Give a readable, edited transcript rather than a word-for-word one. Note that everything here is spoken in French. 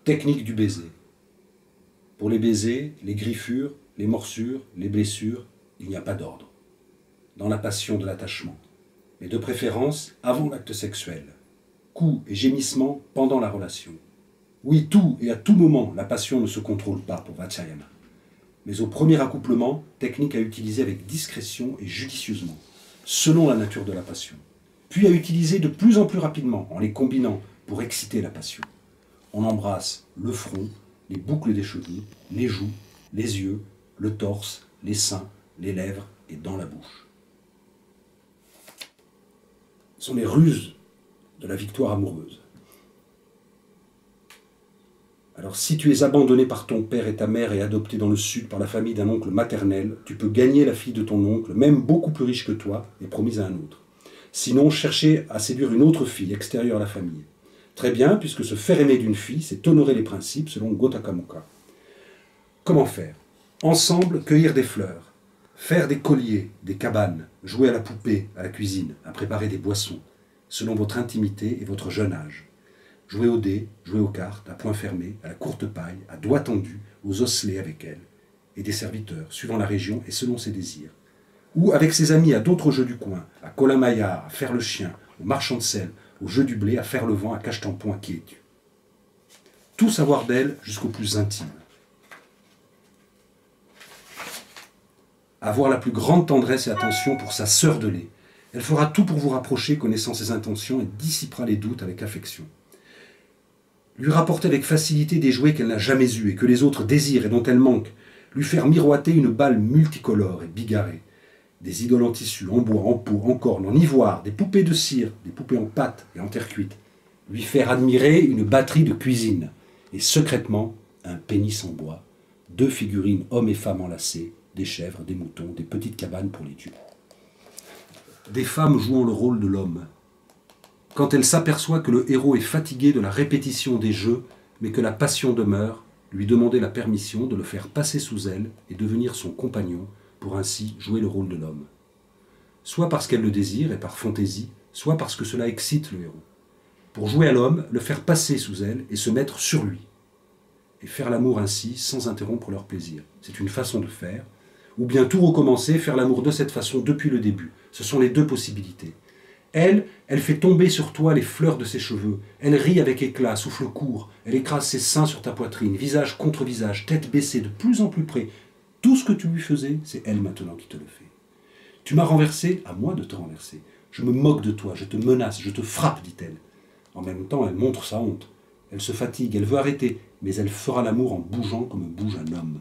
Technique du baiser. Pour les baisers, les griffures, les morsures, les blessures, il n'y a pas d'ordre. Dans la passion de l'attachement. Mais de préférence avant l'acte sexuel. Coups et gémissements pendant la relation. Oui, tout et à tout moment, la passion ne se contrôle pas pour Vatsyayana. Mais au premier accouplement, technique à utiliser avec discrétion et judicieusement, selon la nature de la passion. Puis à utiliser de plus en plus rapidement, en les combinant, pour exciter la passion. On embrasse le front, les boucles des cheveux, les joues, les yeux, le torse, les seins, les lèvres et dans la bouche. Ce sont les ruses de la victoire amoureuse. Alors si tu es abandonné par ton père et ta mère et adopté dans le sud par la famille d'un oncle maternel, tu peux gagner la fille de ton oncle, même beaucoup plus riche que toi, et promise à un autre. Sinon, chercher à séduire une autre fille extérieure à la famille. Très bien, puisque se faire aimer d'une fille, c'est honorer les principes selon Gotakamuka. Comment faire? Ensemble, cueillir des fleurs, faire des colliers, des cabanes, jouer à la poupée, à la cuisine, à préparer des boissons, selon votre intimité et votre jeune âge. Jouer au dé, jouer aux cartes, à poing fermé, à la courte paille, à doigts tendus, aux osselets avec elle, et des serviteurs, suivant la région et selon ses désirs. Ou avec ses amis à d'autres jeux du coin, à Kolamaya, à faire le chien, au marchand de sel, au jeu du blé, à faire le vent, à cache-tampon, à qui es-tu. Tout savoir d'elle jusqu'au plus intime. Avoir la plus grande tendresse et attention pour sa sœur de lait. Elle fera tout pour vous rapprocher, connaissant ses intentions, et dissipera les doutes avec affection. Lui rapporter avec facilité des jouets qu'elle n'a jamais eus et que les autres désirent et dont elle manque. Lui faire miroiter une balle multicolore et bigarrée. Des idoles en tissu, en bois, en peau, en corne, en ivoire, des poupées de cire, des poupées en pâte et en terre cuite. Lui faire admirer une batterie de cuisine. Et secrètement, un pénis en bois. 2 figurines hommes et femmes enlacées, des chèvres, des moutons, des petites cabanes pour les dieux. Des femmes jouant le rôle de l'homme. Quand elle s'aperçoit que le héros est fatigué de la répétition des jeux, mais que la passion demeure, lui demander la permission de le faire passer sous elle et devenir son compagnon, pour ainsi jouer le rôle de l'homme. Soit parce qu'elle le désire et par fantaisie, soit parce que cela excite le héros. Pour jouer à l'homme, le faire passer sous elle et se mettre sur lui. Et faire l'amour ainsi, sans interrompre leur plaisir. C'est une façon de faire. Ou bien tout recommencer, faire l'amour de cette façon depuis le début. Ce sont les 2 possibilités. Elle fait tomber sur toi les fleurs de ses cheveux. Elle rit avec éclat, souffle court. Elle écrase ses seins sur ta poitrine, visage contre visage, tête baissée, de plus en plus près. Tout ce que tu lui faisais, c'est elle maintenant qui te le fait. Tu m'as renversé, à moi de te renverser. Je me moque de toi, je te menace, je te frappe, dit-elle. En même temps, elle montre sa honte. Elle se fatigue, elle veut arrêter, mais elle fera l'amour en bougeant comme bouge un homme.